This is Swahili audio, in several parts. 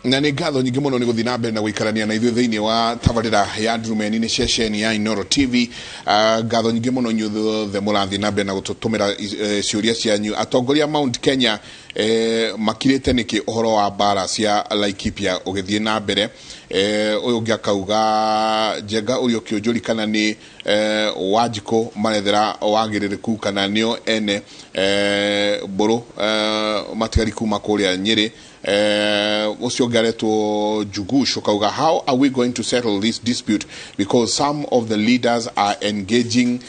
na nĩ ngatho nyingĩ mũno nĩ gũthiĩ na mbere na gũikarania na ithuĩ thĩinĩ wa tabarĩra ya Ndurumeni nĩ ceceni ya Inooro TV. Ngatho nyingĩ mũno inyuothe mũrathiĩ na mbere na gũtũtũmĩra ciũria cianyu. Atongoria Mount Kenya makirĩte nĩkĩ ũhoro wa mbara cia Laikipia ũgĩthiĩ na mbere. Ũyũ ũngĩ akauga Njenga ũrĩa Kiunjuri kana nĩ Wanjikũ marethera wagĩrĩrĩku kana nĩo ene mbũrũ matigari kuma kũrĩa Nyĩrĩ. Ucio ngaretwo Jugush ukauga, how are we going to settle this dispute because some of the leaders are engaging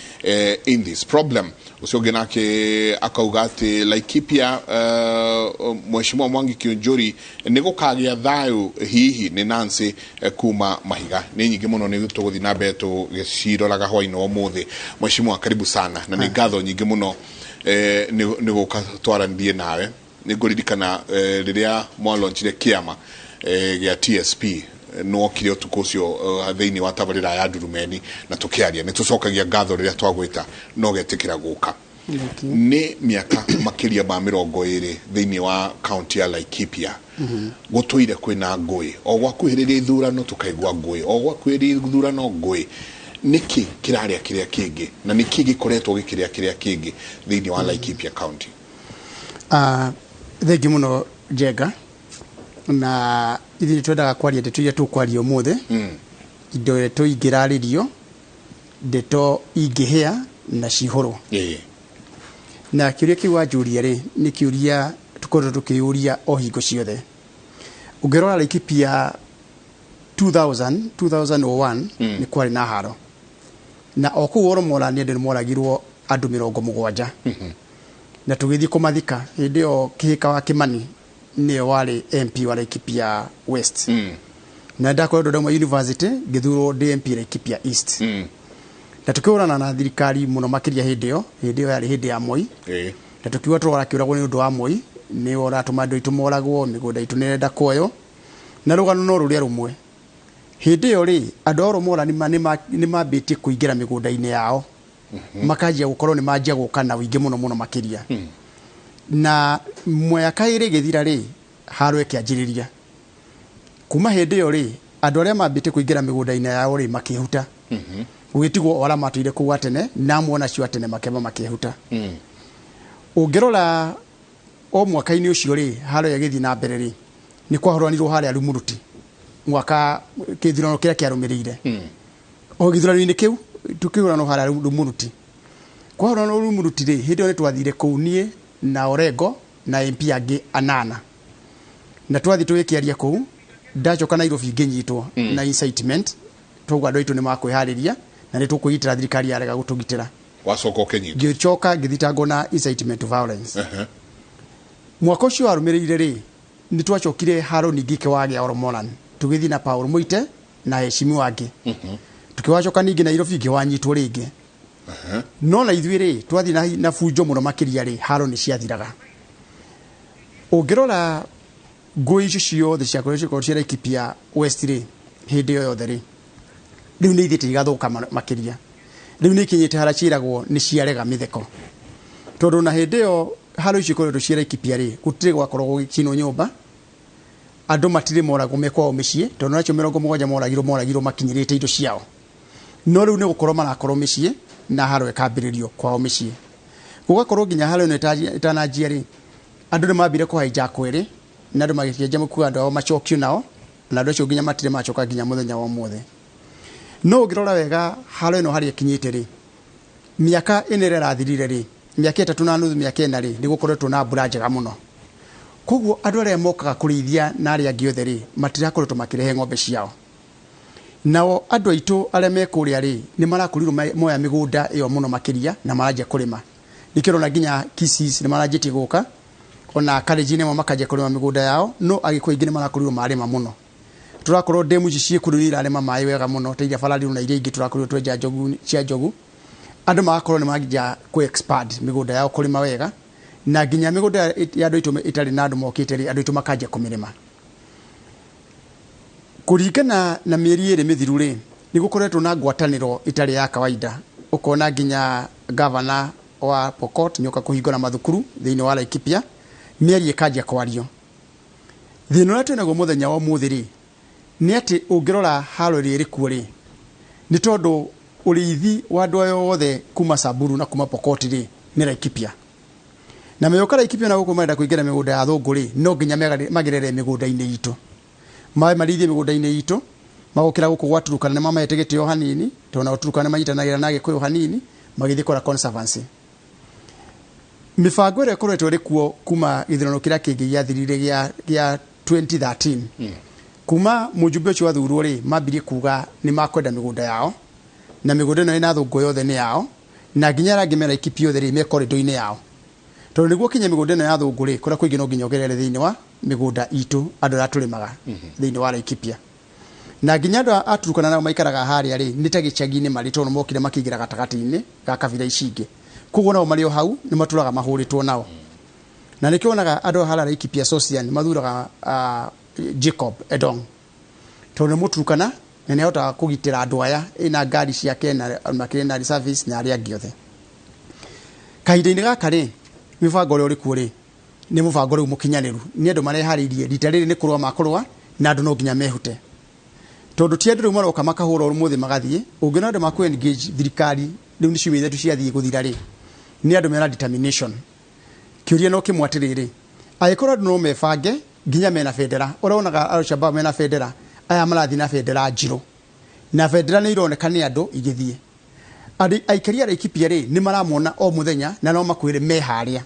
in this problem. Ucio nake akauga ati Laikipia Mheshimiwa Mwangi Kiunjuri nĩ gũkagĩa thayũ hihi nĩ Nancy kuma Mahiga. Nĩ nyingĩ mũno nĩ tũgũthiĩ na mbere tũgĩciroraga hwaĩ-inĩ ũmũthĩ. Mheshimiwa, karibu sana na nĩ ngatho nyingĩ mũno nĩ gũka twaranĩrie nawe. Nĩngũririkana rĩrĩa mwalaunchire kĩama gĩa TSP no kire ũtukũ ũcio thĩinĩ wa tabarĩra ya Ndurumeni na tũkĩaria nĩ tũcokagia ngatho rĩrĩa twagwĩta no getĩkĩra gũka. Nĩ mĩaka makĩria ma 20 thĩinĩ wa kaunti ya Laikipia gũtũire kwĩna ngũĩ o gwakuhĩrĩria ithurano tũkaigua ngũĩ o gwakuhĩrĩria ithurano ngũĩ. Nĩkĩ kĩrarĩa kĩrĩa kĩngĩ na nĩkĩ gĩkoretwo gĩkĩrĩa kĩrĩa kĩngĩ thĩinĩ wa Laikipia county? Thengi muno Njenga, na ithi twendaga kwaria ndeto iria tukwaria ũmũthĩ indo tũingĩrarĩrio ndeto ingĩhĩa na cihũrwo. Na kĩũria kĩu wanjũria rĩ nĩ kĩũria tũkoretwo tũkĩũria o hingo ciothe. Ũngĩrora Laikipia 2001 nĩ kwarĩ na haro, na o kũu Oromorani andũ nĩ moragirwo andũ 70 na tũgĩthiĩ kũmathika. Hĩndĩ ĩyo Kĩhĩka wa Kĩmani nĩyo warĩ MP wa Laikipia West, na ndakoretwo ndauma university ngĩthurwo MP Laikipia East. Na tũkĩũrana na thirikari mũno makĩria hĩndĩ ĩyo yarĩ hĩndĩ ya Moi, na tũkiuga tũrakĩũragwo nĩ ũndũ wa Moi, nĩ ũratũma andũ aitũ moragwo, mĩgũnda itũ nĩrenda kuoywo, na rũgano no rũrĩa rũmwe. Hĩndĩ ĩyo rĩ andũ a Oromorani nĩ mambĩtie kũingĩra mĩgũnda-inĩ yao, makanjia gũkorwo nĩ manjia gũka na ũingĩ mũno mũno makĩria. Na mwaka ĩrĩ gĩthira rĩ haro ĩkĩanjĩrĩria. Kuma hĩndĩ ĩyo rĩ andũ arĩa mambĩtie kũingĩra mĩgũnda-inĩ yao rĩ makĩhuta. Gũgĩtigwo ora matũire kũu atene na muona cio atene makĩamba makĩhuta. Ũngĩrora o mwaka-inĩ ũcio rĩ haro ĩgĩthiĩ na mbere rĩ nĩ kwahũranirwo harĩa Rumuruti mwaka kĩthurano kĩrĩa kĩarũmĩrĩire. O gĩthurano-inĩ kĩu tukĩhũranwo harĩa Rumuruti. Kwahũranwo Rumuruti rĩ hĩndĩ ĩyo nĩ twathire kũu niĩ na Orengo na MP angĩ 8, na twathi tũgĩkĩaria kũu. Ndacoka Nairobi ngĩnyitwo na incitement, twaugwa andũ aitũ nĩ makwĩharĩria na nĩ tũkwĩgitĩra, thirikari yarega gũtũgitĩra. Wacoka ũkĩnyitwo? Ngĩcoka ngĩthitangwo na incitement to violence. Mwaka ũcio warũmĩrĩire rĩ nĩ twacokire haro ningĩ kĩwagĩa Oromorani, tũgĩthiĩ na Paul Mũite na Heshimi wangĩ. Tukiwacoka ningĩ Nairobi ngĩwanyitwo rĩngĩ. No na ithuĩ rĩ twathi na bunjo mũno makĩria rĩ haro nĩ ciathiraga. Ũngĩrora ngũĩ icio ciothe ciakoretwo cia Laikipia West rĩ hĩndĩ ĩyo yothe rĩ rĩu nĩ ithĩte igathũka makĩria. Rĩu nĩ ikinyĩte hara ciĩragwo nĩ ciarega mĩtheko, tondũ na hĩndĩ ĩyo haro icio ikoretwo cia Laikipia rĩ gũtirĩ gwakoragwo gũkinwo nyũmba, andũ matirĩ moragwo mekwao mĩciĩ, tondũ nacio 70 moragirwo makinyĩrĩte indo ciao. No rĩu nĩ gũkorwo marakorwo mĩciĩ na haro ĩkambĩrĩrio kwao mĩciĩ. Gũgakorwo nginya haro ĩno ĩtananjia rĩ andũ nĩ mambire kũhaija kwĩrĩ na andũ magĩkĩenja mũkuo andũ ao macokio nao, na andũ acio nginya matirĩ macoka nginya mũthenya wa ũmũthĩ. No ũngĩrora wega haro ĩno harĩa ĩkinyĩte rĩ mĩaka ĩno ĩrathirire rĩ mĩaka 3 na nuthu mĩaka 4 rĩ nĩ gũkoretwo na mbura njega mũno. Koguo andũ arĩa mokaga kũrĩithia na arĩa angĩ othe rĩ matirakoretwo makĩrehe ng'ombe ciao. Nao andũ aitũ arĩa mekũrĩa rĩ nĩ marakorirwo moya mĩgũnda ĩyo mũno makĩria na maranjia kũrĩma. Nĩkĩrona nginya Kisii nĩ maranjĩtie gũka, ona Kalenjin nĩmo makanjia kũrĩma mĩgũnda yao, no agĩkũyũ aingĩ nĩ marakorirwo marĩma mũno. Tũrakorwo ndemu ici ciĩkũrũ irarĩma maĩ wega mũno ta iria Barariru na iria ingĩ tũrakorirwo twenja njogu cia njogu. Andũ magakorwo nĩ manjia expand mĩgũnda yao kũrĩma wega, na nginya mĩgũnda ya andũ aitũ itarĩ na andũ mokĩte rĩ andũ aitũ makanjia kũmĩrĩma. Kũringana na mĩeri ĩrĩ mĩthiru rĩ nĩ gũkoretwo na ngwatanĩro itarĩ ya kawaida. Ũkona nginya governor wa Pokot nĩoka kũhingũra mathukuru thĩinĩ wa Laikipia, mĩeri ĩkanjia kwario. thina uria twinaguo muthenya wa muthiri ni ati ungirora haro riri kuo ri ni tondu uriithi wa andu yothe kuma Samburu na kuma Pokot ri ni Laikipia na meyoka Laikipia na guku marenda kuingira migunda ya thungu ri no nginya magirere migunda-ini itu marithie migunda-ini itu magukira guku gwaturukana ni mama yetegete hanini tona uturukana manyitanagira na gikuyu hanini magithie kora conservancy mifango ire koretwo ri kuo kuma ithirano kira kingi gyathirire gya 2013 kuma mujumbe ucio wathurwo ri mambirie kuga ni makwenda migunda yao na migunda ino ina thungu yothe ni yao na nginya rangi mera Laikipia yothe ri me corridor-ini yao tondu niguo kinya migunda ino ya thungu ri kuria kuingi no nginya ogerere thiini wa migunda itu andu aria turimaga thiini wa Laikipia na nginya andu aturukana nao maikaraga haria ri ni ta gicagi-ini mari tondu mokire makigira gatagati-ini ga kabira icingi kuguo nao mari o hau ni maturaga mahuritwo nao na nikionaga andu hala Laikipia social mathuraga Jacob Edong tondu muturukana na ni ahota kugitira andu aya ina ngari ciake na makirina service na aria angi othe kahinda-ini gaka ri mifango uri kuo ri ni mufango riu mukinyaniru ni andu mareharirie rita riri ni kurwa makurwa na andu no nginya mehute tondu ti andu riu maroka makahura umuthi magathie ungina andu maku engage thirikari riu ni ciumia ithatũ ciathie guthira ri ni andu mena determination kiuria no kimwatiriri agikora andu no mefange nginya mena federa uronaga Al-Shabaab mena federa aya marathi na federa njiro na federa ni ironeka ni andu igithie aikaria Laikipia ri ni maramona o muthenya na no makwire meharia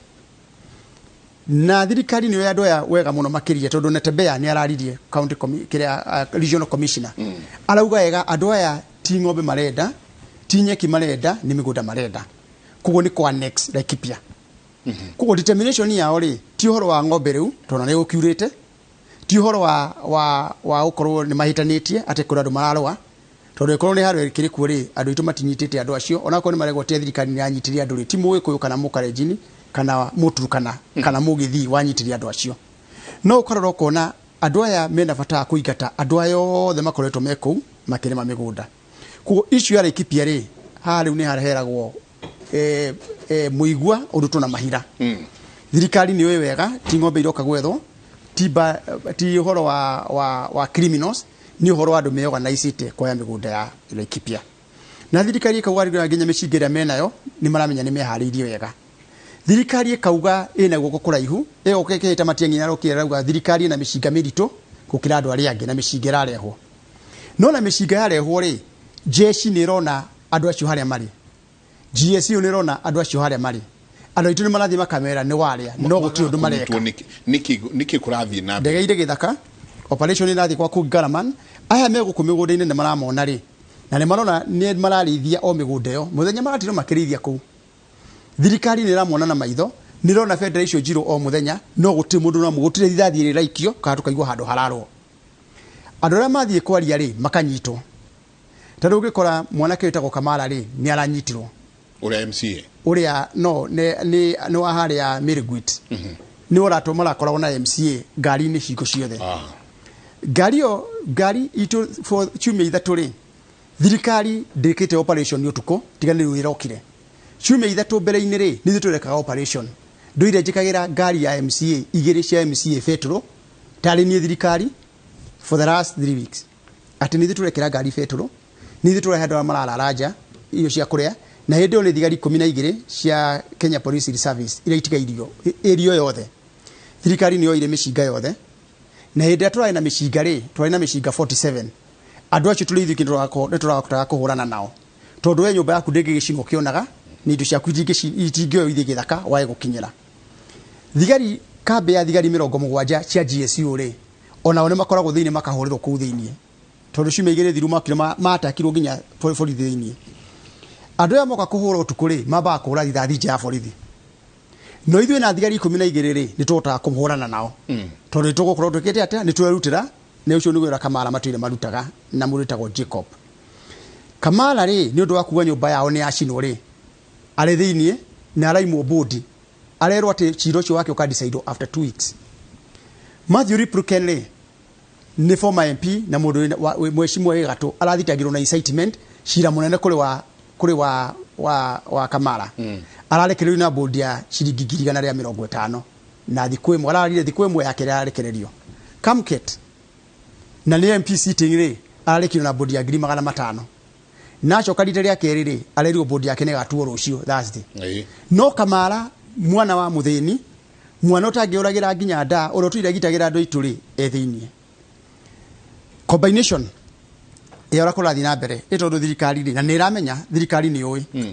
na thirikari ni andu aya wega muno makiria tondu Netebea ni araririe county regional commissioner arauga ega andu aya ti ng'ombe marenda ti nyeki marenda ni migunda marenda kuguo ni kwa next Laikipia kuguo determination yao ri ti horo wa ng'ombe riu tondu ni gukiurite ti horo wa ukorwo ni mahitanitie ate kura andu mararwa tondu ikorwo ni haru kiri kuo ri andu itu matinyitite andu acio ona ko ni maregwo te thirikari ni anyitirie andu ri ti Mũgĩkũyũ kana Mũkalenjin kana Mũturukana kana Mũgĩthii wanyitirie andu acio no ukarora ukona andu aya mena bata kuingata andu aya othe makoretwo mekou makirima migunda kuguo issue ya Laikipia ri ha riu ni hareheragwo muigua undu tuna mahira thirikari ni we wega ti ng'ombe iroka gwethwo ti horo wa criminals ni horo andu me organized kwa migunda ya Laikipia na thirikari ikauga nginya micingĩria menayo ni maramenya ni mehariirie wega thirikari ikauga ina guoko kuraihu ukekehita matienginya rokira rauga thirikari na micinga miritu gukira andu aria angi na micinga irarehwo no na micinga yarehwo ri jeshi ni rona andu acio haria mari GSU ni rona andu acio haria mari andu itu ni marathi makamera ni waria no gutiri undu mareka niki kurathi na ndege ire githaka operation irathi kwa Kugaraman aya me gukumigunda-ini ni maramona ri na ni marona ni mararithia o migunda yo muthenya maratiro makirithia ku thirikari ni ramona na maitho ni rona federation jiro o muthenya no gutiri mundu no mugutire rithathi ri raikio kana tukaigwa handu hararwo andu aria mathie kwaria ri makanyitwo tondu ugikora mwanake witagwo Kamara ri ni aranyitirwo uria MCA uria no ni wa haria Mirigwit ni orato marakoragwo na MCA ngari ni hingo ciothe ngari itu for chumia ithatu ri thirikari ndikite operation ni utuko tigani wirokire chumia ithatu mbere-ini ri ni thiturekaga operation nduire njikagira ngari ya MCA igiri cia MCA fetro tari ni thirikari for the last 3 weeks ati ni thiturekera ngari fetro ni thiture handu marararaja iyo cia kuria na hindi oni thigari 12 cia Kenya Police Service ira itigairio area yothe thirikari ni yoire micinga yothe na hindi atwara na micinga ri twari na micinga 47 andu acio tuli ithuki nituraga kuhurana nao tondu we nyumba yaku ndingigicinwo kionaga ni indu ciaku itingioyo ithi githaka wae gukinyira thigari kambe ya thigari 70 cia GSU ri ona one makoragwo thiini makahurirwo kuu thiini tondu ciumia igiri thiru makire matakirwo nginya borithi thiini andu ya moka kuhura utuku ri mamba kuhura rithathi nja ya borithi no ithuĩ na thigari 12 ri nitũhotaga kũhũrana nao tondu nitugukorwo twikite atia nitwerutira na ucio niguo Kamara matwire marutaga na mũritagwo Jacob Kamara ri ni undu wa kuga nyumba yao ni yacinwo ri ari thiini na araimwo bodi arerwo ati ciro cio wake uka decide after 2 weeks Matthew Ripruken ri ni former MP na mundu mweshimwe gatu arathitagirwo na incitement cira munene kuri wa Kamara ararekererio na bodi ya ciringi 150 na thiku imwe ararire thiku imwe yake ararekererio Kamket na nĩ MP sitting rĩ ararĩkirwo na bodi ya 500,000 nacoka rita rĩa kerĩ rĩ arerirwo bodi yake nĩ gatuo rũcio Thursday no Kamara mwana wa muthĩni mwana ũtangĩũragĩra nginya nda ũrĩa tũiragitagĩra andũ aitũ rĩ thĩinĩ combination ya ũrakũrathi na mbere ĩtondũ thirikari rĩ na nĩ ĩramenya thirikari nĩ ũĩ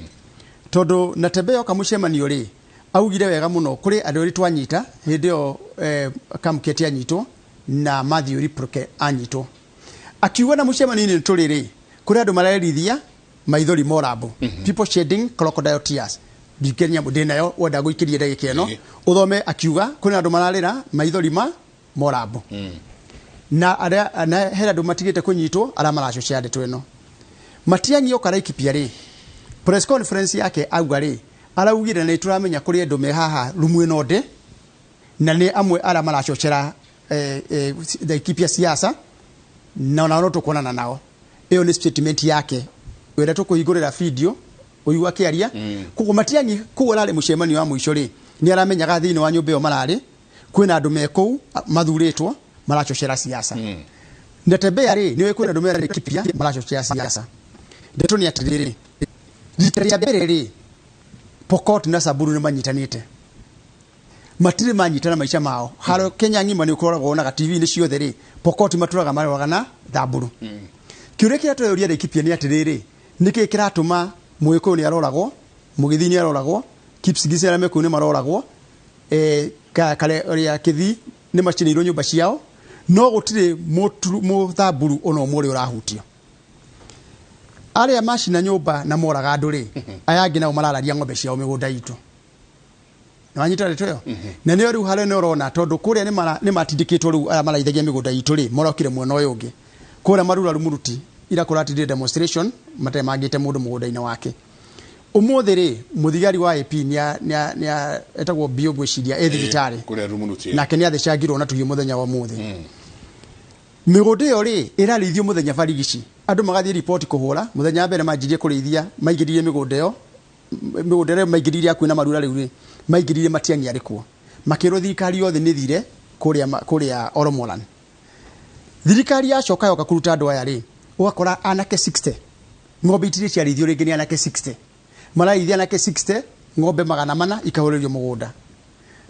tondũ na Tembeo kamucemanio rĩ augire wega muno kuri andũ ri twanyita hindi yo Kamket anyitwo na Matthew Riproke anyitwo akiuga na mucemani ni turiri kuri andũ marerithia maithori morambo people shedding crocodile tears ndikenya mudena yo wenda guikirie ndagika ino uthome akiuga kuri andũ mararira maithori morambo na hera andũ matigite kunyitwo ara maracocia ndeto ino matiangi okaraiki pia ri press conference yake auga ri araugire nĩ turamenya kuri andũ me haha rumu ino nde na nĩ amwe ara maracocera ekipi ya siasa na no tukonana nao iyo ni statement yake wera tukuhingurira video uyu akiaria kuko matiangi kuko rale mucemanio wa muico ri ni aramenyaga thiini wa nyumba yo marari kwina andu mekou mathuritwo maracocera siasa Nĩtũmenyerere ri niwe kwina andu merari ekipi ya maracocera siasa ndeto ni atiriri ritaria mbere ri Pokot na Samburu ni manyitanite matire manyitana maisha mao haro Kenya ngima ni ukoragwo ona TV ni ciothe ri Pokot maturaga maroga na Samburu kiure kira tũyoria ekipi ni atiriri niki kiratuma mwiko ni aroragwo mugithi ni aroragwo Kipsigis na meku ni maroragwo kale ya kithi ni machinirwo nyumba ciao no gutire mu Samburu ono muri urahutio aria mashina nyumba na moraga andu ri ayangi nao marararia ng'ombe ciao migunda itu na wanyita ndeto yo na niyo riu haro ni urona tondu kuria ni matindikitwo riu ara maraithagia migunda itu ri morokire mwena uyu ungi kuria marura rumuruti ira kuratire demonstration mate magite mundu mugunda-ini wake umuthi ri muthigari wa AP ni etagwo bio gwiciria thibitari kuria rumuruti na kenya thecagirwo na tuyo muthenya wa muthi migunda iyo ri irarithio muthenya barigici andu magathie report kuhura muthenya mbere manjirie kurithia maigiririe migunda iyo maigiririe akwina marura riu ri maigiririe matiangi arikuo makiro thirikari yothe ni thire kuria Oromoran thirikari yacoka yoka kuruta andu aya ri ugakora anake 60 ng'ombe itire ciarithio ringi ni anake 60 mararithia anake 60 ng'ombe 400 ikahurerio mugunda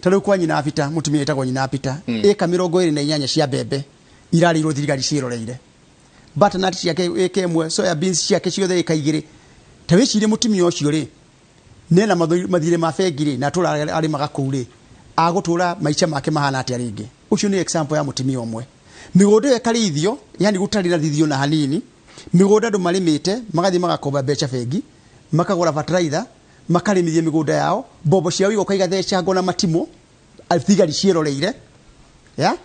tariu kwa nyina apita mutumia etagwo nyina apita eka 28 cia mbembe irarirwo thirikari ciroreire butternut ciake ekemwe soya beans ciake ciothe ikaigire tawicire mutumia ucio ri nena mathire mafengire na tura ari magakure agutura maicha make mahana atia ringi ucio ni example ya mutumia omwe migunda ekarithio yani gutarira thithio na hanini migunda andu marimite magathi magakomba becha fegi makagura fertilizer makarimithia migunda yao bobo ciao igoka igatheca ngo na matimo thigari ciroreire ya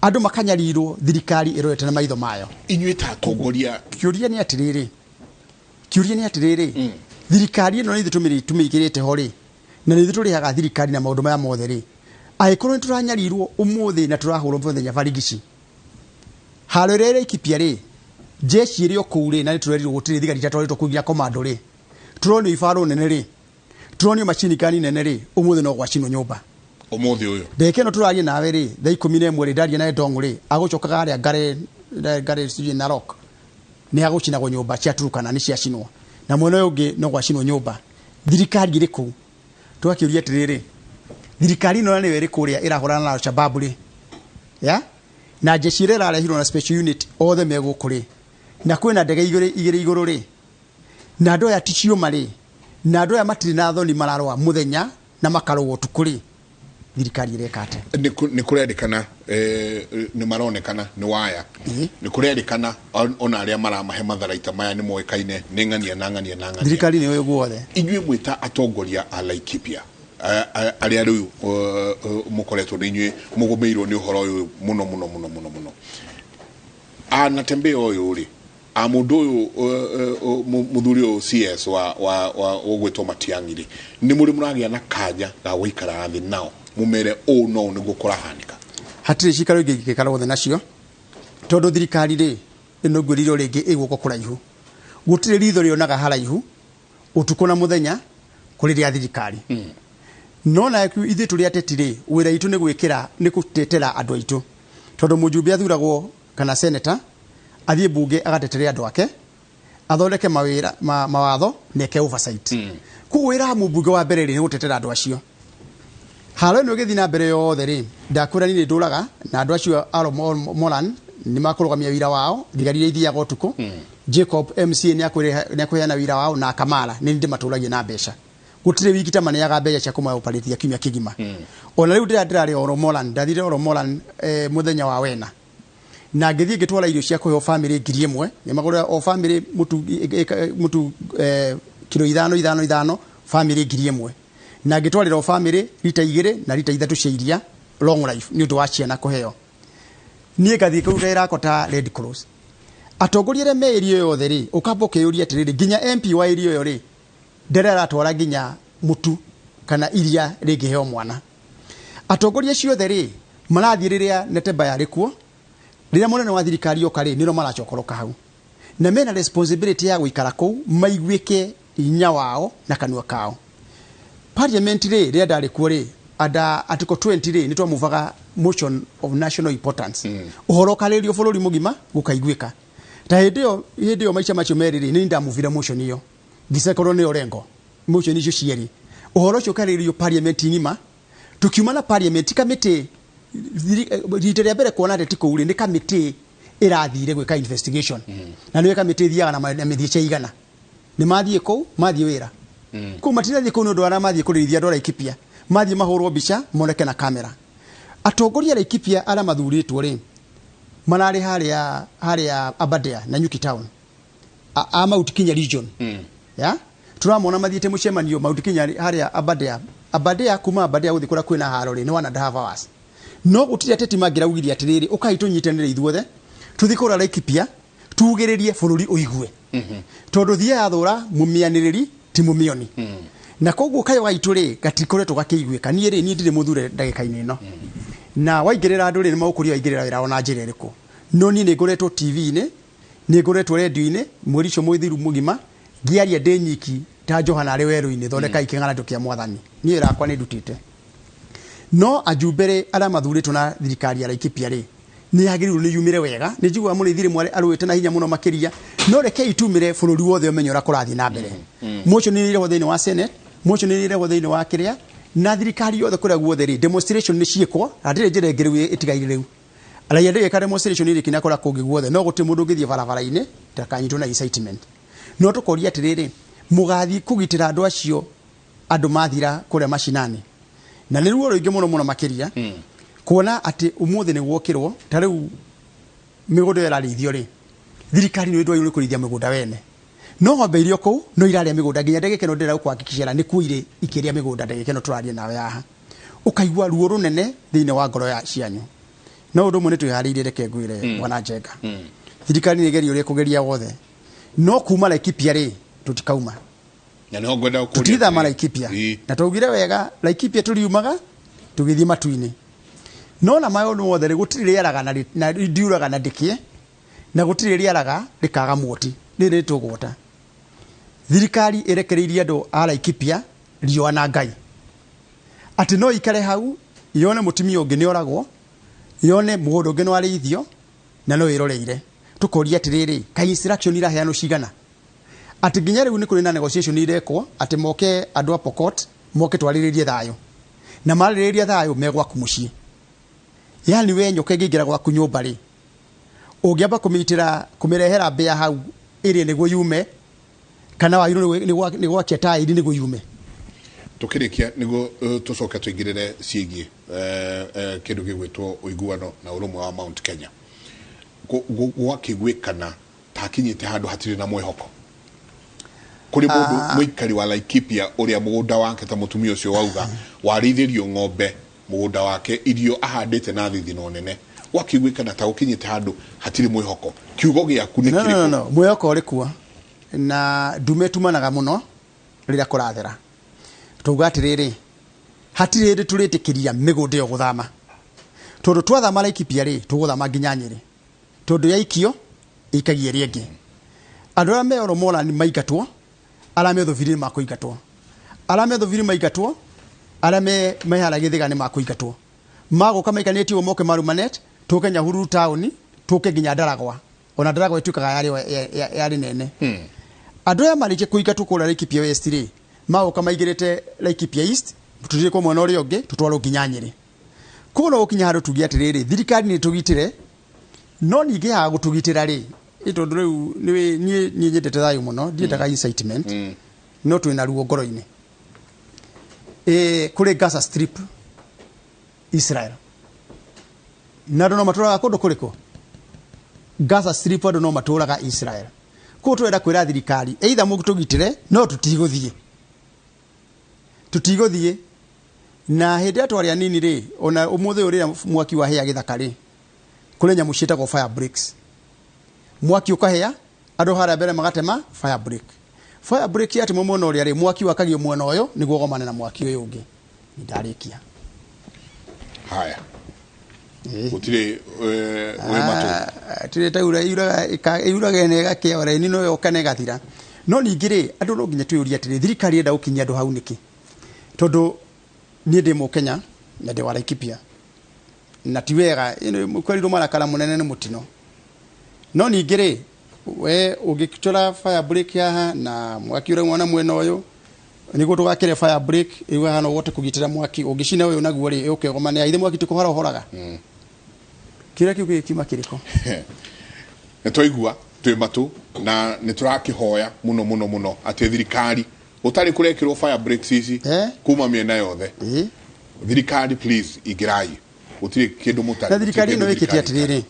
andu makanyarirwo thirikari irorete na maitho mayo inyuita atongoria kiuria ni atiriri thirikari no nithi tumikirite hori na nithi turihaga thirikari na maundu maya mothe ri aikorwo turanyarirwo umuthi na turahurwo muthenya barigici harorere ikipia ri jeshi iri okure na niturerirwo gutire thigari tatwarito kugia komando ri turoni ifaro nene ri turoni machini kani nene ri umuthi no gwacino nyumba umuthi uyu ndeke no turarie nawe ri thaa 11 ri ndaria na ndongo ri agucokaga aria ngare siji na rock ni agucina go nyumba cia turukana ni cia cinwo na mwena ungi no gwacinwo nyumba thirikari iri ku twakiuria atiriri thirikari no ni weri kuria irahurana na Al-Shabaab ri ya na jeshi ira arehirwo na special unit othe megukuri na kwina ndege igire iguru ri na andu aya ticio mari na andu aya matiri na thoni mararwa muthenya na makarwo tukuri thirikari irekate ni kurendekana ni maronekana ni waya ni kurendekana ona aria maramahe matharaita maya ni moikaine ni ng'ania thirikari ni guothe inyue mwita atongoria a Laikipia aria riu mukoretwo ni inyue mugumeirwo ni uhoro uyu muno ana Tembeo uyu ri a mundu uyu muthuri uyu CS wa ugwitwo Matiang'i ni muri muragia na kanya ga guikara thi nao mumere no ni gukora hanika hatire cikaro ingikara wothe nacio tondu thirikari ri ino ngwiriro ringi iguko kuraihu gutire ritho rionaga haraihu utuko na muthenya kuri ria thirikari no na ithe turi ateti ri wira itu ni gwikira ni gutetera andu aitu tondu mujumbe athuragwo kana senator athie bunge agateterea andu ake athondeke mawatho neke oversight kuwira mubunge wa mbere ni gutetera andu acio halo no githi na mbere yothe ri ndakwira ni nduraga na andu acio aro molan ni makurugamia wira wao thigari ithiaga utuku Jacob MC ni akweana wira wao na Kamala ni ndi maturagie na mbeca gutire wiki ta maneaga mbeca cia kuma operate kimya kigima ona riu ndirari oro molan ndathire oro molan muthenya wa wena na ngithie ngitwara irio cia kuhe family 1000 ni magura o family mutu kilo 5 family 1000 na ngitwarira o family lita 2 na lita 3 cia iria long life ni undu wa ciana kuheo nie gathie kurera kota Red Cross atongoriere meri yothe ri ukamba ukiyuria atiriri ginya MP wa irio yo ri nderera atwara ginya mutu kana iria ringiheo mwana atongoria ciothe ri marathie riria neteba yari kuo riria munene wa thirikari yoka ri niro marachokoroka hau na mena responsibility ya guikara kou maigwike inya wao na kanua kao parliament ri riria ndari kuo ri ada article 20 ri nitwa muvaga motion of national importance uhoro kalerio bururi mugima gukaigwika ta hindio maica macio meriri ni ndamuvira motion iyo gisekoro ni orengo motion icio cieri uhoro cio kalerio parliament ngima tukiuma na parliament committee riteria mbere kuona reti kuuri ni committee irathire gwika investigation na niwe committee thiaga na mithie cia igana ni mathie kou mathie wira ku matirathie kou ndu ara mathie kurithia ndora ikipia mathie mahurwo bica moneke na kamera atongoria Laikipia ara mathuritwo ri marari haria Aberdare na Nyuki town a Mount Kenya region ya turamona mathiete mucemanio Mount Kenya haria Aberdare kuma Aberdare guthi kura kwina haro ri ni 1.5 hours no gutire teti magira ugiria atiriri ukai tunyitanire ithuothe tuthikura Laikipia tugiririe bururi uigue tondu thia yathura mumianiriri ti mumioni na koguo kayo waituri gatikore tugakiigwika nie ri ni ndire muthure ndagika-ini no na waigirira andu ri ni maukuri waigirira wira ona njira iriku no ni ngoretwo TV-ini ni ngoretwo radio-ini mweri cio mwithiru mugima ngiaria ndenyiki ta Johana ari weru-ini thondeka iking'ana tukia mwathani ni irakwa ni ndutite no ajumbere ara mathuritwo na thirikari ya Laikipia ri ni agirirwo ni yumire wega ni njigwa munithire mware arwite na hinya muno makiria no reke itumire bururi wothe umenyora kurathi na mbere motion ni ire thiini wa Senate motion ni ire thiini wa kiria na thirikari yothe kuria guothe ri demonstration ni ciekwo ndire njire ngeru itigaire riu araia ndire ka demonstration iri kina kora kungi guothe no guti mundu ngithie barabara-ini takanyitwo na incitement no tukoria atiriri mugathi kugitira andu acio andu mathira kuria mashinani na ni ruo ruingi muno makiria kuona ati umuthi ni gwokirwo ta riu migundo yararithio ri thirikari ni ndwa yuri kurithia migunda wene no ng'ombe irio kou no iraria migunda nginya ndagike no ndira kuhakikishira ni kuire ikiria migunda ndagike no turaria nawe haha ukaigwa ruo runene thiine wa ngoro ya cianyu no undu mwe twihariirie reke ngwire mwana Njenga thirikari ni gerio ri kugeria wothe no kuma Laikipia ri tutikauma na no ngwenda ukuria tutitha mara Laikipia na tugire wega Laikipia turiumaga tugithie matu-ini no na mayo no wothe gutiri riaraga na ndiuraga na ndikie na gutiri riaraga rikaga mwoti riri tugota thirikari irekereirie andu a Laikipia riwa na Ngai ati no ikare hau yone mutumia ungi ni oragwo yone mugondo ungi no arithio na no iroreire tukoria atiriri kai instruction ira heano cigana ati nginya riu ni kuri na negotiation irekwo ati moke andu a Pokot moke twariririe thayo na mariririe thayo megwa kumucie yani we nyoke ngigira gwaku nyumba ri ungiamba kumirehera mbea hau iri niguo yume kana wa ni gwakia tairi niguo yume tukirikia niguo tucoka tuingirire ciigie kindu gigwitwo uiguano na urumwe wa Mount Kenya gwakigwikana takinyite handu hatiri na mwihoko kuri mundu muikari wa Laikipia uria mugunda wake ta mutumia ucio wauga warithirio ng'ombe mugunda wake irio ahandite na thithino nene wakigwikana ta ukinyite handu hatiri mwihoko kiugo giaku ni kiriko no mwihoko uri kuo na ndume tumanaga muno rira kurathera tuga atiriri hatiri ndi turitikiria migunda yo guthama tondu twathama Laikipia ri tuguthama nginya Nyeri tondu ya ikio ikagie riengi andu ara me oromola ni maigatwo ara me thuviri makuigatwo ara me thuviri maigatwo ara me mahara githiga ni makuigatwo mago kama ikanetio moke marumanet tuke Nyahururu town tuke nginya Ndaragwa ona Ndaragwa itukaga yari nene andu aya marike kuika tukura Laikipia West ri mauka maigirite Laikipia East tutuje kwa mwana uri ungi tutwaro nginya Nyeri kuno ukinya handu tugia atiriri thirikari ni tugitire no ningi ha gutugitira ri itondu riu ni nyendete thayu muno ndiendaga incitement no twina ruo ngoro-ini kuri Gaza Strip Israel na ndo maturaga kundu kuriko Gaza Strip ndo no maturaga Israel ko twenda kwira thirikari either mugutugitire no tutiguthie na hindi atwaria nini ri ona umuthe uri mwaki wa hia githaka ri kule nyamu cietagwo fire breaks mwaki ukahia andu hara mbere magatema fire break ati mumono uri ri mwaki wakagio mwena uyu niguo gomane na mwaki uyu ungi ndarikia haya utire we matu tire taura iuraga nega ke ora ni no yokane gathira no ningire andu no nginya tuyuria atiri thirikari enda ukinya andu hau niki tondu ni ndi mu Kenya na ndi wa Laikipia na tiwega kweli ndo marakara munene ni mutino no ningire we ugikitora fire break yaha na mwaki ure mwana mwena uyu niguo tugakire fire break iwe hano wote kugitira mwaki ugicina uyu naguo ri ukegomane aithe mwaki tukuhora horaga kira kiuge kima kiriko nitwaigua twi matu na niturakihoya muno ati thirikari utari kurekirwo fire breaks ici kuma miena yothe thirikari please igirai utire kindu mutari thirikari no ikiti atiriri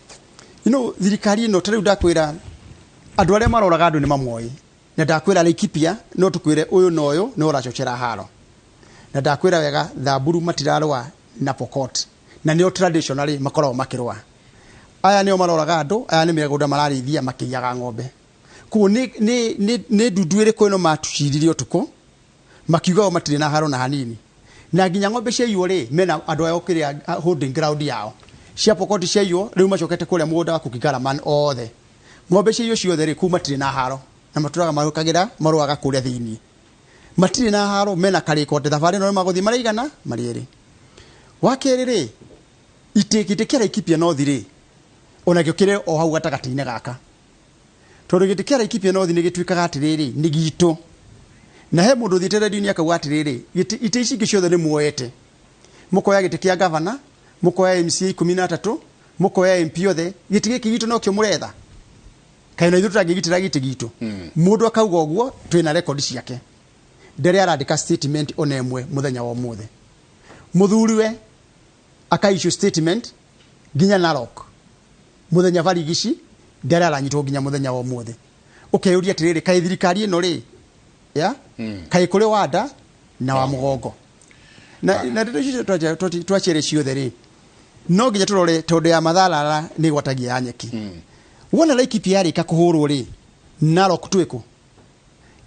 thirikari no tari ndakwira andu aria maroraga andu ni mamwoi na ndakwira Laikipia no tukwire uyu no uyu no urachochera haro na ndakwira wega Thamburu matirarwa na Pokot na nio traditionally makorwo makirwa aya nio maroraga andu aya ni migunda mararithia makiyaga ng'ombe ku ni ndunduire ko no matuciririo tuko makiuga matire na haro na hanini na nginya ng'ombe ciayo ri mena andu ayo kiria holding ground yao cia Pokot ciayo riu macokete kuria mugunda wa kukigara man othe ng'ombe ciayo ciothe ri ku matire na haro na maturaga marukagira maruaga kuria thiini matire na haro mena kariko te thabari no maguthi maraigana marieri wakerere itekite kira Laikipia no thiri ona gikire o hau gatagati-ine gaka tondu gitikira Laikipia no thiri gitwikaga atiriri ni gitu na he mundu thite radio-ini akauga atiriri ite ici ingi ciothe ni muoyete mukoya giti kia governor mukoya MCA 13 mukoya MP othe giti giki gitu no kio muretha kaina ithu tutangigitira giti gitu mundu akauga uguo twina record ciake ndere arandika statement ona emwe muthenya wa muthe muthuriwe akaishu statement ginya Narok muthenya varigici ndere aranyitwo ginya muthenya wa muthe ukeyuria atiriri kai thirikari ino ri ya kai kuri wada na wa mugongo na ndicho twachere ciothe ri no ginya turore tondu ya matharara ni gwatagia ya nyeki wona Laikipia yari kakuhurwo ri Narok twiko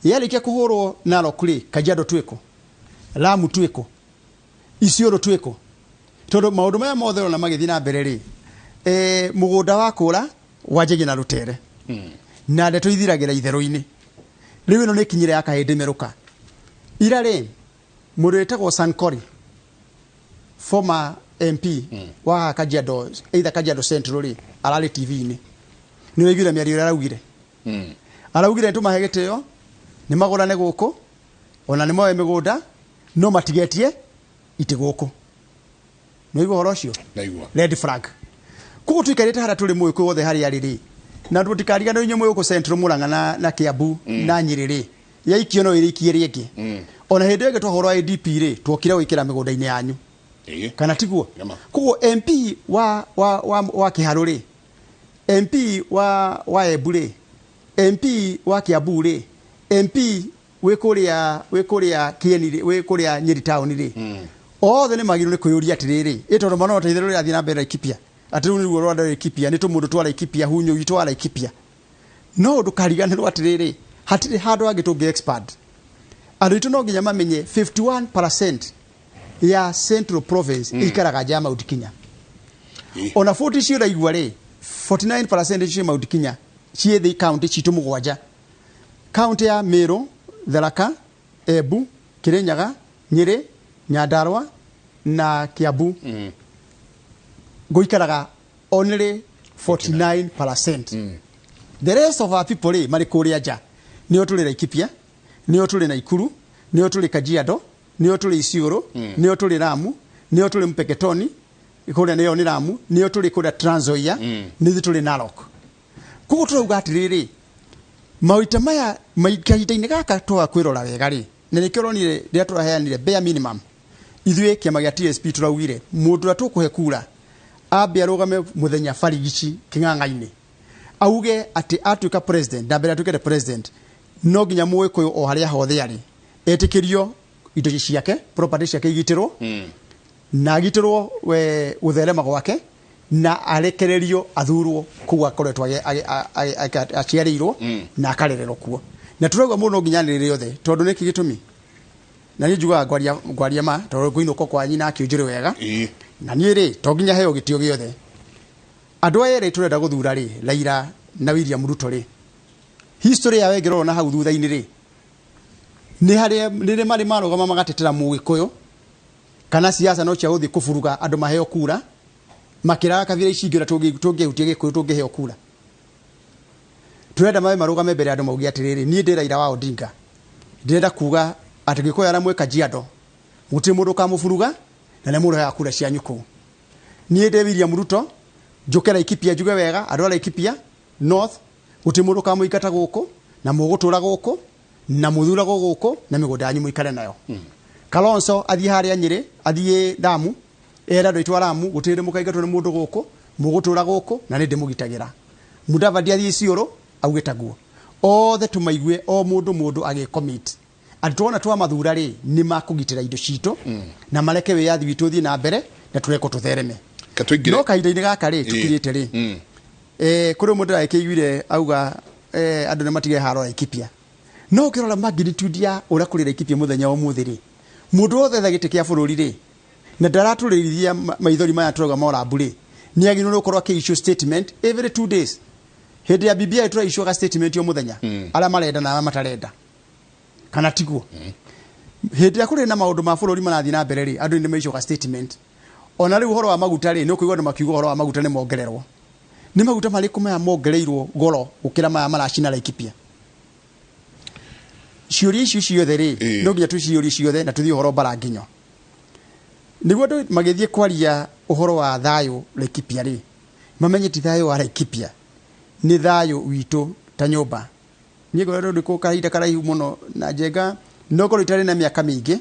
yari kakuhurwo Narok ri Kajiado twiko Lamu twiko Isiolo twiko tondu maundu maya mothe na magithi na mbere ri mugunda wa kura wajegi na Rutere na ndeto ithiragira itheru-ini riu ino ni kinyire ya kahindi meruka ira ri muretagwo Sankori former MP wa Kajiado either Kajiado Central ri arari TV-ini ni wigire miario araugire araugire ntumahe gitio ni magurane guku ona ni moe migunda no matigetie ite guku no igwo horo cio red flag kuko twikarite hara tuli muyo wothe hari yariri na ndu tikarigana inyo muyo ku Central Murang'a na Kiambu na Nyiriri ya ikio no irikie rieki ona hindi ege twahoro IDP ri twokire gwikira migunda-ini yanyu kana tiguo kuko MP wa Kiharu ri MP wa Embu ri MP wa Kiambu ri MP wikuria Kieni ri wikuria Nyeri town ri othe ni magiru ni kuyuria atiriri itondo mano teithero ri athina mbere Laikipia atiru ni ruo rwa Laikipia ni tumundu twa Laikipia hunyo witu wa Laikipia no ndukariganirwo atiriri hatiri handu agitungi expert andu itu no nginya mamenye 51% ya Central Province ikaraga jama utikinya ona 40 cio raigua ri 49% cio Mount Kenya cithi county citu mugwanja county ya Meru Tharaka Embu Kirinyaga Nyeri Nyandarua na Kiambu goikaraga only 49%. The rest of our people mari kuria nja nio tuli Laikipia, nio tuli Naikuru, nio tuli Kajiado, nio tuli Isiolo, nio tuli Lamu, nio tuli Mpeketoni, kuria nio ni Lamu, nio tuli kuria Trans Nzoia, nio tuli Narok. Kuko turauga atiriri mawita maya maikahinda-inĩ gaka twa kwirora wega ri na nikio ronire ria turaheanire bare minimum ithuĩ kĩama gĩa TSP turaugire mũndũ atukuhe kura ambe arugame muthenya barigici kĩng'ang'a-inĩ auge ati atuĩka president ndambere atuĩke president no nginya mũgĩkũyũ o harĩa hothe arĩ etĩkĩrio indo ciake property ciake igitirwo na agitirwo we gũtherema gwake na arekererio athurwo kuga akoretwo aciarĩirwo na akarererwo kuo na turauga mũno nginya nĩ rĩothe tondũ nĩkĩ gĩtũmi na nĩ njugaga ngwaria ma tondũ kũinũka kwa nyina Kiunjuri wega na niĩ rĩ to nginya heo gĩtĩo gĩothe andũ aya erĩ turenda gũthura rĩ Raila na William Ruto rĩ history ya wengero na hau thutha-inĩ rĩ nĩ harĩ marĩ marũgama magatetera mũgĩkũyũ kana siasa no cia gũthiĩ kũburuga andũ maheo kura makiraga kabira icingĩra tũngĩhutia gĩkũyũ tũngĩheo kura turenda marũgame mbere andũ maugi atiriri niĩ ndĩ Raila wa Odinga ndĩrenda kuga atĩ gĩkũyũ aramwe Kajiado gũtirĩ mũndũ kamũburuga na nĩ mũndũ ya kura cia nyũkũ niĩ ndĩ William Ruto njuke Laikipia njuge wega andũ a Laikipia North gũtirĩ mũndũ kamũikata gũkũ na mũgũtũra gũkũ na mũthuragwo gũkũ na mĩgũnda yanyu mũikare nayo Kalonzo athiĩ harĩa Nyĩrĩ athiĩ Lamu era ndo itwaramu gũtirĩ mũkaigatwo nĩ mũndũ gũkũ mũgũtũra gũkũ na nĩ ndĩmũgitagĩra Mudavadi athiĩ Isiolo augĩta guo othe tumaigue o mũndũ agĩcommit atwona twa mathura rĩ nĩ makũgitĩra indo citũ na mareke wĩyathi witũ thiĩ na mbere na tureko tuthereme no kahinda-inĩ gaka rĩ tukirĩte rĩ kũrĩ mũndũ akĩiguire auga andũ nĩ matige haro Laikipia no ũkĩrora magnitude ya ũrĩa kũrĩ Laikipia mũthenya ũmũthĩ rĩ mũndũ wothe tha gĩtĩ kĩa bũrũri rĩ na ndaratũrĩithia maithori maya tũrauga morambu rĩ nĩ agĩrĩirwo gũkorwo akĩ-issue statement every 2 days hĩndĩ ya BBI tũra-issue ga statement yo mũthenya arĩa marenda na arĩa matarenda kana tiguo hĩndĩ ya kũrĩ na maũndũ ma bũrũri marathiĩ na mbere rĩ andũ nĩ ma-issue ga statement ona rĩu ũhoro wa maguta rĩ nĩ ũkũigua andũ makiuga ũhoro wa maguta nĩ mongererwo nĩ maguta marĩkũ maya mongereirwo goro gũkĩra maya maracina Laikipia ciũria icio ciothe rĩ no nginya tũciũria ciothe na tũthiĩ ũhoro bara nginyo nĩguo andũ magĩthiĩ kwaria ũhoro wa thayũ Laikipia rĩ mamenye ti thayũ wa Laikipia nĩ thayũ witũ ta nyũmba niĩ ngoretwo ndĩ kahinda karaihu mũno na njenga no korwo itarĩ na mĩaka mĩingĩ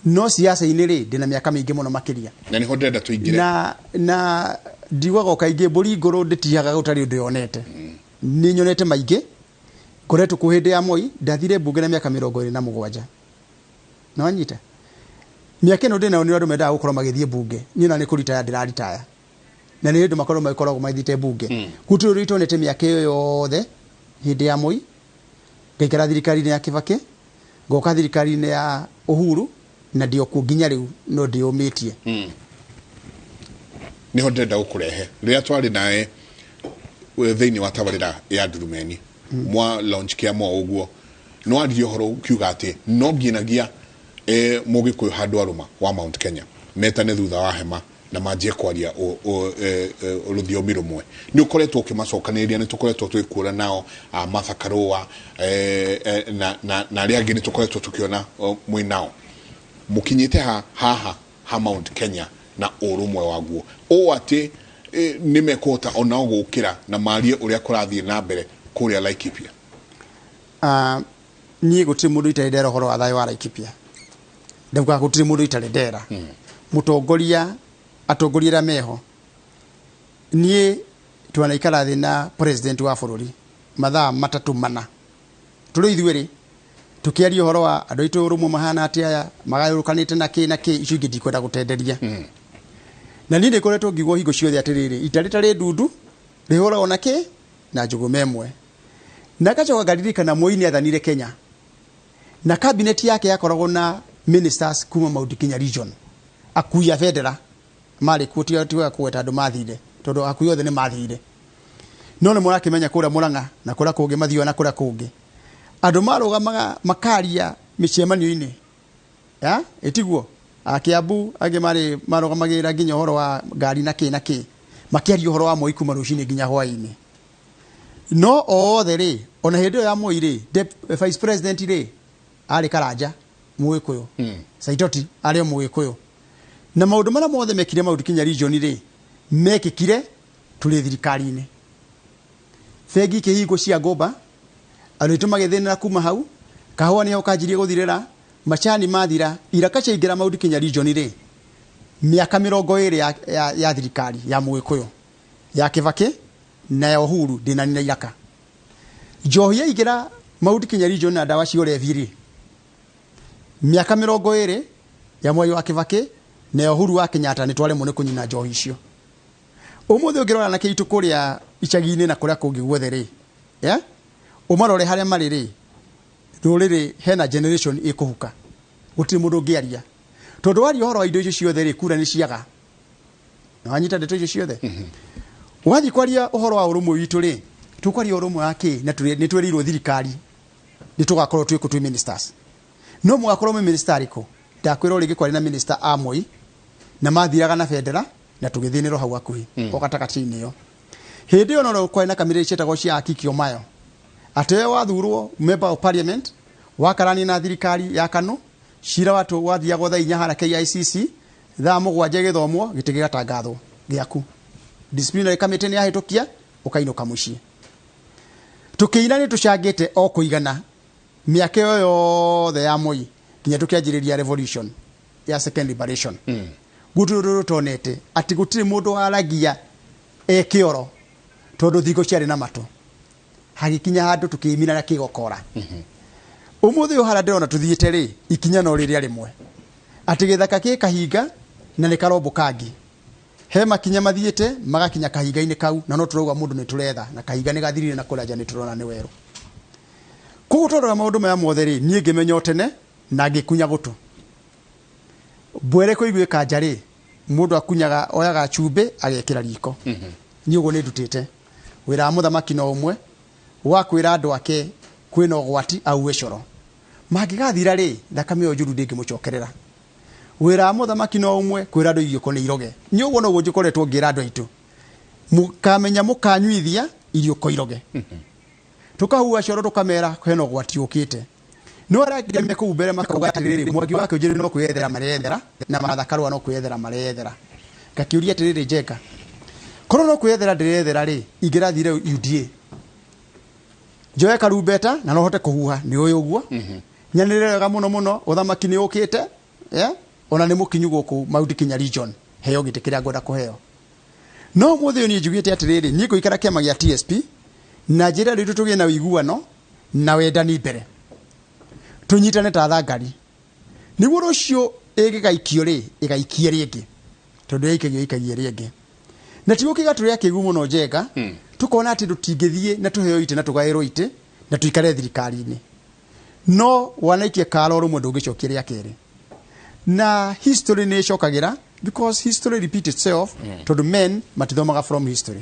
no siasa-inĩ rĩ ndĩ na mĩaka mĩingĩ mũno makĩria na nĩho ndĩrenda tũingĩre na ndiugaga kaingĩ mbũri ngũrũ ndĩtihaga gũtarĩ ũndũ yonete nĩ nyonete maingĩ ngoretwo kũ hĩndĩ ya Moi ndathire mbunge na mĩaka 27 no anyita mĩaka ĩno ndĩnayo nĩ andũ mendaga gũkorwo magĩthiĩ mbunge niĩ na nĩ kũritaya ndĩraritaya na nĩ andũ makoragwo magĩthiĩte mbunge gũtirĩ ũndũ itonete mĩaka ĩyo yothe hĩndĩ ya Moi ngaikara thirikari-inĩ ya Kibaki ngoka thirikari-inĩ ya Uhuru na ndiokuo nginya rĩu no ndĩũmĩtie niho ndĩrenda gũkũrehe rĩrĩa twarĩ nawe thĩinĩ wa tabarĩra ya Ndurumeni mwa launch kia mwa ũguo no aririe ũhoro kiuga atĩ no nginagia mũgĩkũyũ handũ arũma wa Mount Kenya metane thutha wa hema na manjie kwaria rũthiomi rũmwe nĩ ũkoretwo ũkĩmacokanĩrĩria nĩ tũkoretwo twĩkuona nao Martha Karũa na arĩa angĩ nĩ tũkoretwo tũkĩona mwĩnao mũkinyĩte haha Mount Kenya na ũrũmwe waguo o atĩ nĩ mekũhota onao gũkĩra na marie ũrĩa kũrathiĩ na mbere kũrĩa Laikipia niĩ gũtirĩ mũndũ itarĩ ndera ũhoro wa thayũ wa Laikipia ndauga gũtirĩ mũndũ itarĩ ndera mũtongoria atongoria arĩa meho niĩ twanaikara thĩ na president wa bũrũri mathaa 3-4 tũrĩ ithuĩ tukiaria ũhoro wa andũ aitũ ũrũmwe mahana atĩ aya magayũrũkanĩte na kĩ icio ingĩ ndikwenda gũtenderia na niĩ nĩkoretwo ngigwo hingo ciothe atĩrĩrĩ itarĩ ndundu rĩhũragwo na kĩ na njũgũ memwe na gacoka ngaririkana Moi nĩ athanire Kenya na cabinet yake yakoragwo na ministers kuma Mount Kenya region akuya federa marĩ kuo tiga kweta andũ mathire tondũ akuya othe nĩ mathire no nĩ mũrakĩmenya kũrĩa Mũrang'a na kũrĩa kũngĩ mathio na kũrĩa kũngĩ andũ marũgamaga makaria mĩcemanio-inĩ etiguo Kiambu angĩ marũgamagĩrĩra nginya ũhoro wa ngari na kĩ makiaria uhoro wa Moi kuma rucini nginya hwaini no othe ri ona hindi ya Moi ri vice president ri ari Karanja Muikuyu Saitoti ari Muikuyu na maundu mara mothe mekire Mount Kenya region ri mekikire tuli thirikari-ini fegi kihingo cia ngomba aritu magethina kuma hau kahua ni ukanjirie guthirira machani mathira iraka ciaingira Mount Kenya region ri miaka 20 ya thirikari ya Muikuyu ya Kibaki na ya Uhuru ndinanina iraka njohi yaingira Mount Kenya region na ndawa cio reviri miaka 20 ya Mwai wa Kibaki na ya Uhuru wa Kenyatta ni tware mune kunyina njohi icio umuthe ungirora na kiitu kuria icagi-ini na kuria kungi guothe ri umarore haria mari ri ruriri hena generation ikuhuka gutiri mundu ngiaria tondu wari uhoro wa indo icio ciothe ri kura ni ciaga na wanyita ndeto icio ciothe wathi kwaria uhoro wa urumwe witu ri tukwaria urumwe wake na ni twerirwo thirikari ni tugakorwo twi ministers no mugakorwo minister riko ndakwira ringi kwari na minister Amoi na mathiraga na federa na tugithinirwo hau akuhi okatakati-ini yo hindi yo no kwari na kamire cetagwo cia akikio mayo ate wathurwo member of parliament wakarani na thirikari ya Kanu cira watu wathiago tha inya hara KICC tha mugwanje githomo gitigi gatangatho giaku disciplinary committee ni yahitukia ukainuka mucii tukiina ni tucangite o kuigana miaka yo yothe ya Moi kinya tukianjiriria revolution ya second liberation guturu tonete ati gutiri mundu waragia ekioro tondu thigo ciari na mato hagikinya handu tukimina na kigokora umuthe uhara ndirona tuthiite ri ikinya no riria rimwe ati githaka ki kahinga na ni karombo kangi he makinya mathiite magakinya kahinga-ini kau na no turauga mundu ni turetha na kahinga ni gathirire na kuraja ni turona ni weru kugutorora maundu maya mothe ri nie ngimenya tene na ngikunya gutu bwere kuiguika njari mundu akunyaga oyaga chumbe agekira riko ni ugo ni ndutite wira muthamaki no umwe wa kwira andu ake kwina ugwati auwe coro magigathira ri thakame yo njuru ndingimucokerera wira muthamaki no umwe kwira andu irioko ni iroge ni ugo no gujikoretwo ngira andu aitu mukamenya mukanyuithia irioko iroge tukahua coro tukamera kwena ugwati ukite no aragire ku mbere makauga atiriri mwagi wake ujiri no kwiyethera marethera na mathakarwa no kwiyethera marethera ngakiuria atiriri njeka korwo no kwiyethera ndirethera ri ingirathire UDA njoe karumbeta na no hote kuhuha ni uyu guo nyanirega muno uthamaki ni ukite ona ni mukinyu guku Mount Kenya region heyo gitikiria ngoda kuheo no muthe ni njugite atiriri ni kuikara kiama gia TSP na njira ritu tugie na wiguano na wendani mbere tunyitane ta thangari niguo rucio igigaikio ri igaikie ringi tondu ikaigie ringi na tigukiga turi akigu muno njega tukona ati tutingithie na tuheo ite na tugairwo ite na tuikare thirikari-ini no wanaikie karo rumwe ndungicokia keri na history ni cokagira because history repeat itself tondu men matithomaga from history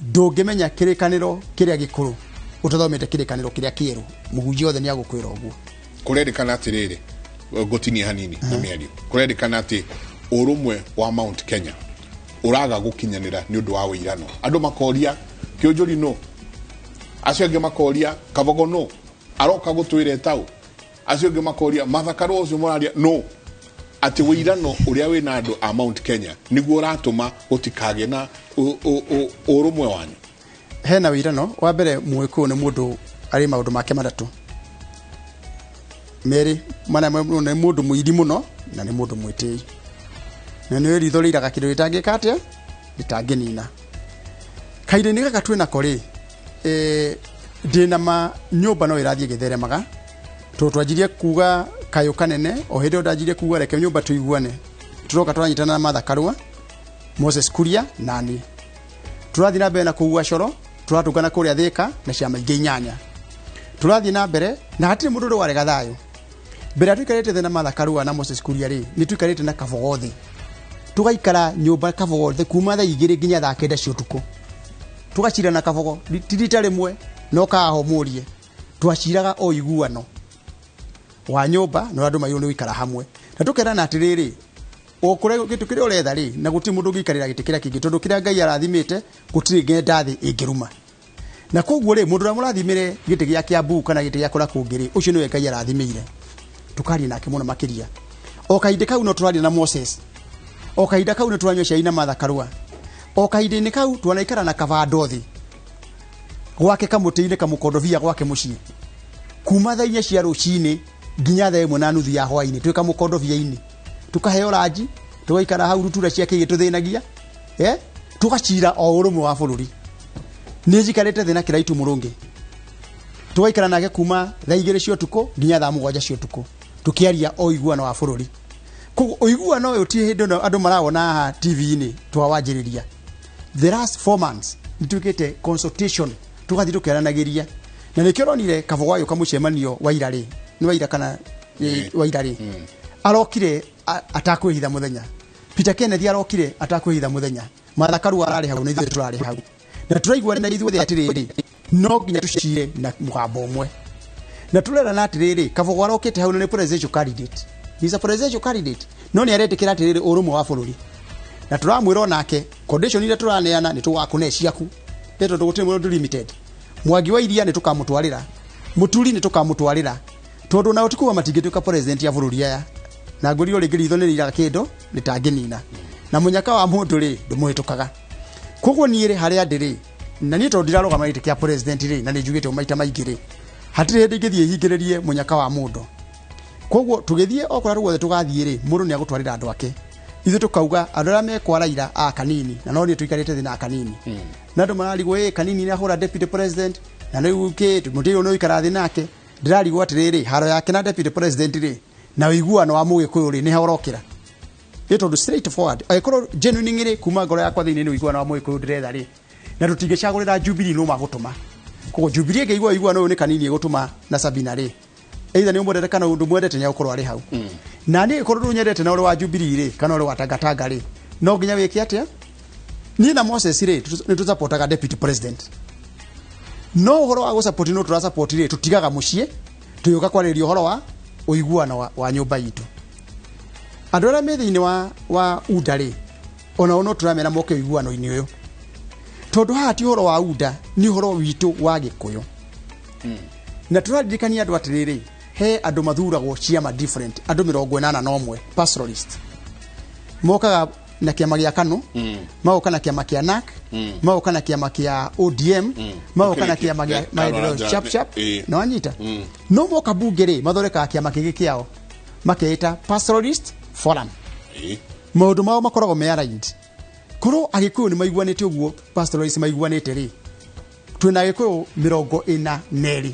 ndungimenya kirikaniro kiria gikuru utathomete kirikaniro kiria kieru muhunjia othe ni agukwira uguo kurerikana atiriri gotinia hanini na miario kurerikana ati urumwe wa Mount Kenya uraga gukinyanira ni undu wa wirano andu makoria Kiunjuri no acio ange makoria Kabogo no aroka gutwire tau acio ange makoria mathakaro ucio moraria no ati wirano uria wina andu a Mount Kenya niguo uratuma gutikage na urumwe wanyu hena wirano wa mbere Muikuyu ni mundu ari maundu make matatu meri mana ni mundu muiri muno na ni mundu mwitii na ni ritho riraga kindu ritangika atia ritanginina kaire ni gaka twina kori ndina ma nyumba no irathie githeremaga twanjirie kuga kayo kanene o hindi ndanjirie kuga reke nyumba tuiguane turoka twanyitana na mathakarua Moses Kuria nani turathi na mbere na kuua coro turatungana kuria Thika na ciama ingĩ inyanya turathi na mbere na hatire mundu uri warega thayo mbere tuikarite na mathakarua na Moses Kuria ri ni tuikarite na Kabogo thi tugaikara nyumba Kabogo thi kuma tha 2 nginya tha 9 cia utuku tugacira na Kabogo tirita rimwe no kahomurie twaciraga o iguano wa nyumba no andu mayo ni wikara hamwe na tukera na atiriri okore gitu kire uretha ri na guti mundu gikarira giti kira kingi tondu kira Ngai arathimite gutiri ngenda thi ingiruma na koguo ri mundu ramurathimire giti gia Kiambu kana giti gia kura kungiri ucio niwe Ngai arathimire tukari nake muno makiria o kainde kau no turari na Moses o kainde kau no turanywa cai na Martha Karua o kainde ni kau twanaikara na kavando thi gwake kamutine kamukondovia gwake mucii kuma tha 4 cia rucini nginya tha 1:30 ya hwaini twika mukondovia-ini tukaheo raji tugaikara hau rutura ciake igituthinagia tugacira o urumwe wa bururi ni njikarite thina kiraitu murungi tugaikara nake kuma tha 2 cia utuku nginya tha 7 cia utuku tukiaria o iguano wa bururi ko iguano uyu ti hindu andu marawona haha TV-ini twawanjiriria the last 4 months nitukite consultation tugathi tukeranagiria na nikironire kavogwayo kamucemanio wa irari ni wa ira kana wa irari arokire atakwihitha muthenya Peter Kennedy arokire atakwihitha muthenya Martha Karua arari hau na ithuĩ turari hau na turaigua na ithuĩ atiriri no nginya tucire na mugambo umwe na turera na atiriri kavogwa arokite hau ni presidential candidate he is a presidential candidate no ni aretikira atiriri urumwe wa bururi na turamwira nake condition ile turaneana ni tugakune ciaku eto tugutire mundu limited Mwangi wa iria ni tukamutwarira muturi ni tukamutwarira tondu na utikuwa matingituka president ya bururi aya na nguri uri ngiri thone rira kindu nitanginina na munyaka wa mundu ri ndumuhitukaga koguo niire haria ndiri na ni tondu ndirarugama giti kia president ri na ni njugite maita maingi ri hatire hindi ngithie hingiririe munyaka wa mundu koguo tugithie okora ruothe tugathie ri mundu ni agutwarira andu ake ithu tukauga andu aria mekwaraira a kanini na no ni tuikarite thina kanini na andu mararigwo kanini ni ahura deputy president na riu ke mutiro no ikara thina ake ndirarigwo atiriri haro yake na deputy president ri na wiguano wa mugikuyu ri ni horokira ito straight forward aikoro genuine ngire kuma ngoro yakwa thini ni wiguano wa mugikuyu ndiretha ri na tutingicagurira Jubilee no magutuma kogo Jubilee ngeigwa iguano ni kanini gutuma na Sabina ri either ni umwendete kana undu mwendete nya ukorwo ari hau na ni ikorwo nyendete na uri wa Jubilee ri kana uri wa Tangatanga ri no nginya wiki atia ni na Moses ri ni tuzapotaga deputy president no uhoro wa gusupport no tura support ri tutigaga mucie tuyuka kwaririo uhoro wa uiguano wa nyumba itu andu aria methiini wa udari ona ono turamera moke uiguano ini uyu tondu hati uhoro wa uda ni uhoro witu wa gikuyu na turadirikania andu atiriri he andu mathuragwo ciama different andu 81 pastoralist mokaga na kiama gia KANU maoka na kiama kia NAK maoka na kiama kia ODM maoka na kiama gia maendeleo chap no anyita no moka bungere mathoreka kiama kigi kiao makeita pastoralist forum maundu mao makoragwo me aligned kuro agikuyu ni maiguanite uguo pastoralist maiguanite ri twina agikuyu 42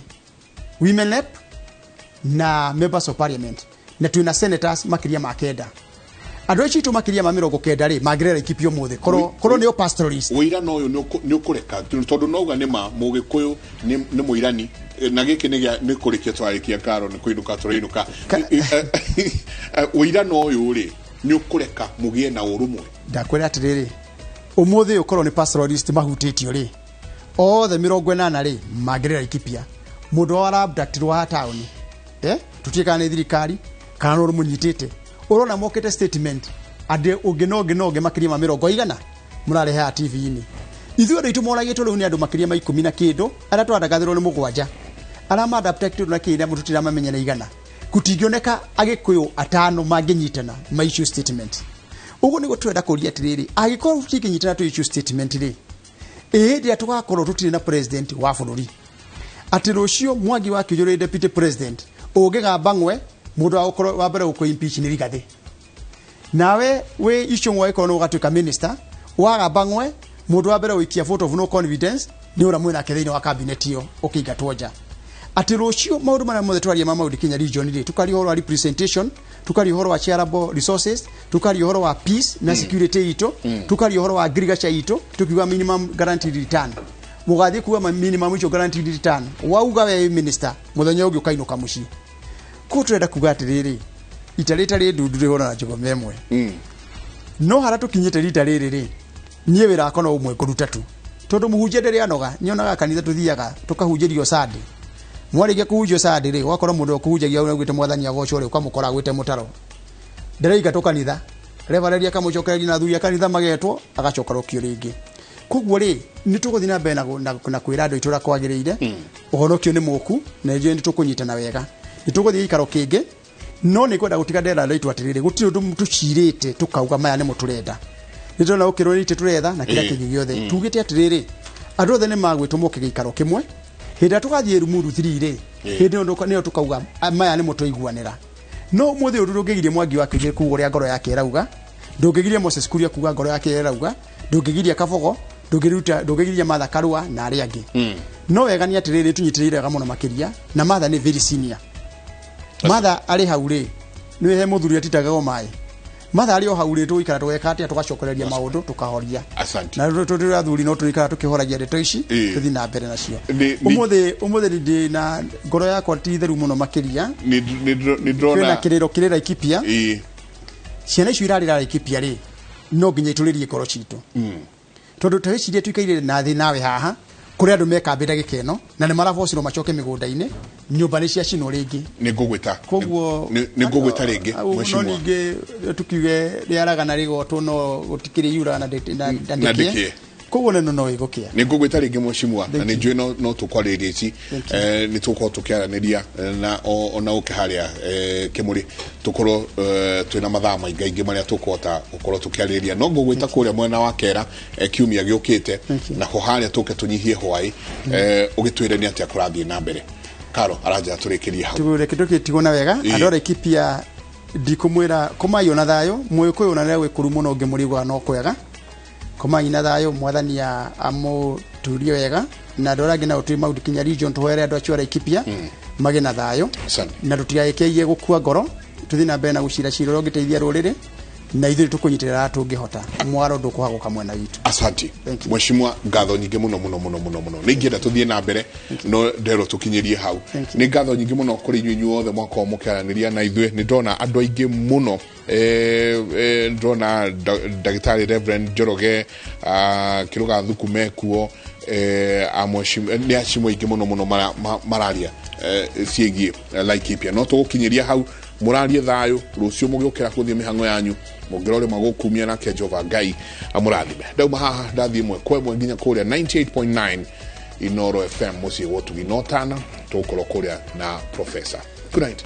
women rep na members of parliament na twina senators makiria makenda andu acio tu makiria ma 90 ri magirera ikipio muthe koro ni pastoralist wira no uyu ni ukureka tondu nouga ni ma mugikuyu ni muirani na giki ni kurikia twarikia karo ni kuinuka turinuka wira no uyu ri ni ukureka mugie na urumwe ndakwira atiriri umuthe ukoro ni pastoralist mahutitio ri othe 80 ri magirera ikipia mundu wa abductirwo ha town tutikana ni thirikari kana uri munyitite urona mokete statement ade ugenoge makiria ma 100 murarehe ha TV-ini ithuĩ ritu moragitwo riu ni andu makiria ma 10 na kindu ara twandagathirwo ni mugwanja ara ma adapted na kĩrĩa mututira mamenye na igana kutingioneka agikuyu atano manginyitana ma issue statement uguo niguo twenda kuria atiriri agikorwo tutinginyitana tu issue statement ri ndia tugakorwo tutire na president wa bururi ati rucio Mwangi wa Kiunjuri deputy president ugigamba ngwe mundu wa mbere uko impeach ni Rigathi nawe we issue ngwe ikono ugatuika minister wagamba ngwe mundu wa mbere wikia vote of no confidence ni ura mwina kethiini wa cabinet iyo ukiingatwo nja ati rucio maundu maria mothe twaria ma maundu Kenya region ri tukari horo wa representation tukari horo wa shareable resources tukari horo wa peace na security ito tukari horo wa agriculture ito tukiwa minimum guaranteed return mugathi kuwa minimum icho guaranteed return wauga we minister muthenya ungi ukainuka muci ko turenda kuga atiriri itarita ri ndundure hora na jogo memwe no hara tukinyite rita riri ri nie wira akono umwe kuruta tu tondu muhunjia ndere anoga nyonaga kanitha tuthiaga tukahunjirio sadi mwarigia kuhunjio sadi ri wakora mundu kuhunjagia ugite mwathani agocwo ri ukamukora gwite mutaro ndereiga tukanitha revereria kamucokereria na thuya kanitha magetwo agacokorokio ringi koguo ri nituguthi na mbere na kwira andu itura kwagiriire uhonokio ni muku na je nitukunyitana wega nituguthi ikaro kingi no ni kwenda gutiga ndera ndaitu atirire gutiri undu tucirite tukauga maya ni muturenda nitona ukirwo ni turetha na kila kingi giothe tugite atirire andu othe ni magwitwo moke gikaro kimwe hinda tugathie rumuru 3 ri hindi ndio tukauga maya ni mutuiguanira no muthe undu ndungigirie mwangi wake kuguria ngoro yake rauga ndungigirie Moses Kuria kuga ngoro yake rauga ndungigirie Kabogo ndungigirie Martha Karua na ari angi no wega ni atirire tunyitirire ga muno makiria na Martha ni very senior Martha ari haure ni he muthuri atitagago mai Martha ari o haure tu ikara tweka atia tugacokereria maundu tukahoria asante na tu athuri no tuikara tukihoragia ndeto ici tuthi na mbere nacio umuthe ndi na ngoro yakwa ti theru muno makiria ni drona na kiriro kirira ikipia ciana icio irarira ikipia ri no nginya ituririe ngoro citu tondu twicirie tuikaire na thi nawe haha kuri andu meka mbira gikeno na ni marabocirwo macoke migunda-ini nyumba ni cia cino ringi ni ngugwita koguo ni ngugwita ringi mweshimwa no ninge tukiuge riaragana rigotwo no gutikiri yura na ndike koguo no igukia ni ngugwita ringi mweshimwa na ni njui no tukwaririe ici ni tukwo tukiaraniria na ona ukiharia kimuri tukorwo twina mathaa maingaingi maria tukwota gukorwo tukiariria no ngugwita kuria mwena wa kera kiumia giukite na ho haria tuke tunyihie hwai ugitwire ni atia kurathie na mbere Karo araja turikirie hau tugure kitu tigona wega andora ikipia ndikumwira kumayo na thayo mwikuyo na lewe kuru muno ngimurigwa no kwega kumayi na thayo mwathania amuturie wega na ndora ngina utui maundi kinya region twere andu acio ara ikipia mage na thayo na tutigaikeie gukua ngoro tuthi na mbere na gucira ciro rogiteithia rurire na ithuĩ tukunyitirira tungihota mwaro ndukuhaguka mwena witu asante mweshimwa ngatho nyingi muno ningienda tuthie na mbere no ndero tukinyirie hau ni ngatho nyingi muno kuri inyuĩ othe mwako mukiaraniria na ithuĩ ni ndona andu aingi muno ndona Dagitari Reverend Joroge Kiruga Thukume kuo amweshimwa ni ashimwa aingi muno mararia ciĩgie Laikipia no tugukinyiria hau murarie thayo rucio mugiukira kuthie mihango yanyu mugirore magukumia na ke Jehova Ngai amurathime ndauma haha ndathie mwe kwemwe nginya kuria 98.9 Inoro FM mucie wotu ginotana tukoro kuria na professor good night.